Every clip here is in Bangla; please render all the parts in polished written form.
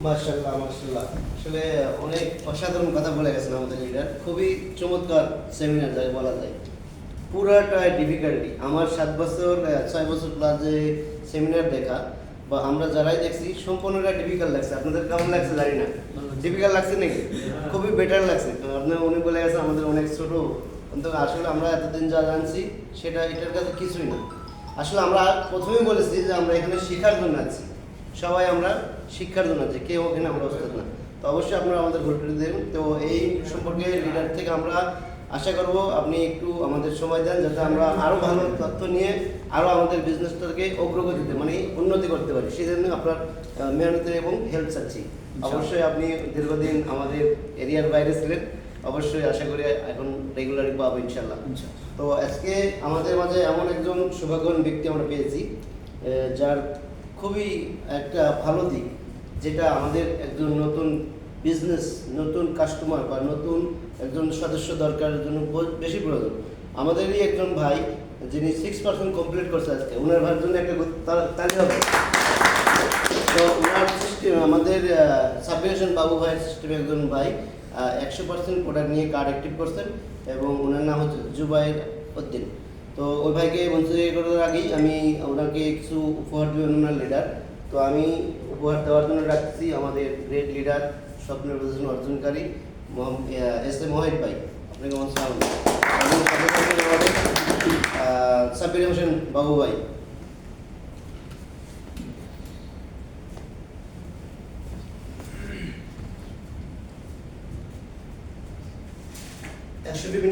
মাশাআল্লাহ মাশাআল্লাহ আসলে অনেক অসাধারণ কথা বলে গেছেন আমাদের লিডার। খুবই চমৎকার সেমিনার যাকে বলা যায়। পুরাটাই ডিফিকাল্টি। আমার 7 বছর 6 বছর প্লাস যে সেমিনার দেখা বা আমরা যারাই দেখছি সম্পূর্ণটা ডিফিকাল্ট লাগছে। আপনাদের কেমন লাগছে জানি না, ডিফিকাল্ট লাগছে নাকি? খুবই বেটার লাগছে। আপনার উনি বলে গেছে আমাদের অনেক ছোট, কিন্তু আসলে আমরা এতদিন যা জানছি সেটা এটার কাছে কিছুই না। আসলে আমরা প্রথমেই বলেছি যে আমরা এখানে শেখার জন্য আছি, সবাই আমরা শিক্ষার জন্য আছি, কেউ ওখানে আমরা ওস্তাদ না। তো অবশ্যই আপনারা আমাদের ভোল্টেজ দেন। তো এই সম্পর্কে লিডার থেকে আমরা আশা করব আপনি একটু আমাদের সময় দেন, যাতে আমরা আরও ভালো তথ্য নিয়ে আরও আমাদের বিজনেসটাকে অগ্রগতিতে মানে উন্নতি করতে পারি। সেই জন্য আপনার মেহনতের এবং হেল্প চাচ্ছি। অবশ্যই আপনি দীর্ঘদিন আমাদের এরিয়ার বাইরে ছিলেন, অবশ্যই আশা করি এখন রেগুলারই পাবো ইনশাল্লাহ। তো আজকে আমাদের মাঝে এমন একজন সৌভাগ্যবান ব্যক্তি আমরা পেয়েছি, যার খুবই একটা ভালো দিক, যেটা আমাদের একজন নতুন বিজনেস, নতুন কাস্টমার বা নতুন একজন সদস্য দরকারের জন্য বেশি প্রয়োজন। আমাদেরই একজন ভাই যিনি 6% কমপ্লিট করছে আজকে, ওনার ভাইয়ের জন্য একটা তালি হবে। তো ওনার সিস্টেম আমাদের সাবমিশন বাবু ভাইয়ের সিস্টেমে একজন ভাই 100% প্রোডাক্ট নিয়ে কার্ড অ্যাক্টিভ করছেন এবং ওনার নাম হচ্ছে জুবাইর উদ্দিন। তো ওই ভাইকে মঞ্চে করার আগেই আমি ওনাকে কিছু উপহার দেবেন ওনার লিডার। তো আমি উপহার দেওয়ার জন্য রাখছি আমাদের গ্রেট লিডার, স্বপ্নের প্রদর্শন অর্জনকারী এস এম ওয়াহিদ ভাই। আপনাকে মঞ্চে সাব্বির হোসেন বাবু ভাই।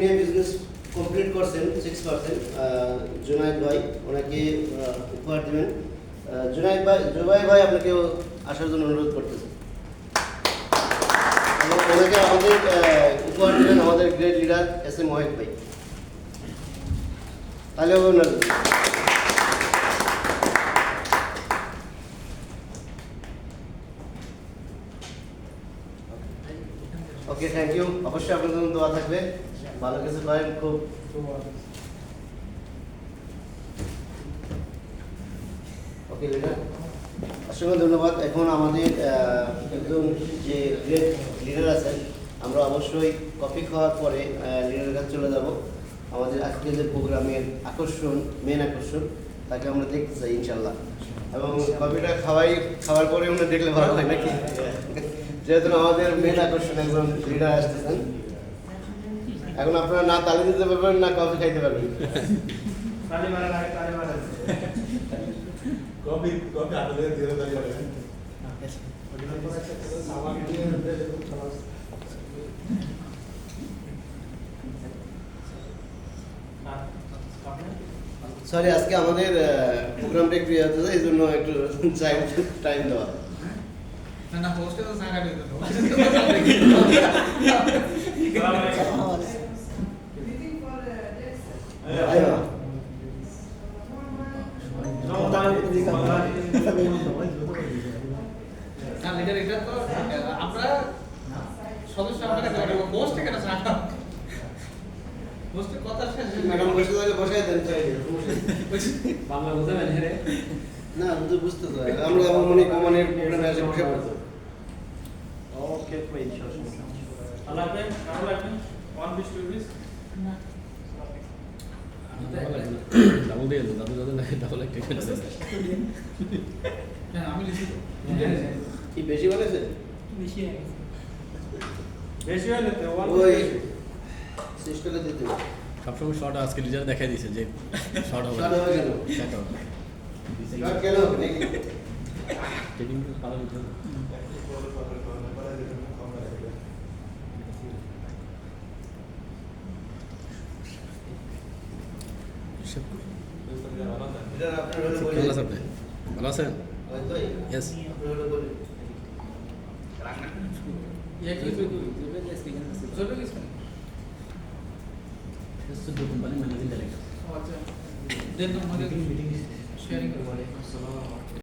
নিয়ে বিজনেস কমপ্লিট করছেন 6%। জুনায়েদ ভাই ওনাকে উপহার দেবেন। জুবাই ভাই আপনাকে আসার জন্য অনুরোধ করতেছেন এবং ওনাকে আমাদের উপহার দেবেন আমাদের great leader S M Wahid ভাই। তাহলে ওনার ওকে, থ্যাংক ইউ। অবশ্যই আপনার জন্য দোয়া থাকবে, ভালো কিছু করেন। খুব ওকে লিডার, অসংখ্য ধন্যবাদ। এখন আমাদের একজন যে গ্রেট লিডার আছেন, আমরা অবশ্যই কফি খাওয়ার পরে লিডারের কাছে চলে যাব। আমাদের আজকে যে প্রোগ্রামের আকর্ষণ, মেন আকর্ষণ, তাকে আমরা দেখতে চাই ইনশাল্লাহ। এবং কফিটা খাওয়ার পরে আমরা দেখলে ভালো হয় নাকি? যেহেতু আমাদের মেন আকর্ষণ একজন লিডার আসতেছেন, এখন আপনারা না তালি দিতে পারবেন না কফি খাইতে পারবেন। সরি, আজকে আমাদের প্রোগ্রামটা একটু হচ্ছে, এই জন্য একটু টাইম দেওয়া। না হোস্টেল তো সারা দিতে দাও। লিডার এটা তো আমরা সদস্য আমরা হোস্ট কেন সারা হোস্টের কথা শেষ ম্যাডাম বসে থাকলে বসাই দেন, চাই বাংলা বুঝাবেন রে না, বুঝতে তো আমরা মানে কমানের প্রোগ্রামে আসে বসে পড়তো। ওকে ভাই, সমস্যা আল্লাহ হাফেজ। ভালো লাগবে 1 পিস 2 পিস না ডাবল দিয়ে দাদু না ডাবল একটা খেলে দেন। হ্যাঁ আমি লিখি তো কি বেশি বলেছে? বেশি বেশি হলে তো 1 ওই সিস্টেমে দিতে সবসময় শর্ট আজকে লিজার দেখাই দিয়েছে যে শর্ট হবে শর্ট হবে কেন? শর্ট হবে শর্ট কেন হবে নাকি? ট্রেনিং ভালো হতো। এটা আপনার হলো বলি। কেমন আছেন আপনি? ভালো আছেন? ওই তো ইয়েস। আপনার হলো বলি। ये की कोई जरूरत है इसकी जरूरत किसका तो दो कंपनी मैनेजिंग डायरेक्टर। अच्छा देन तो हमारे मीटिंग शेयरिंग करवा रहे हैं।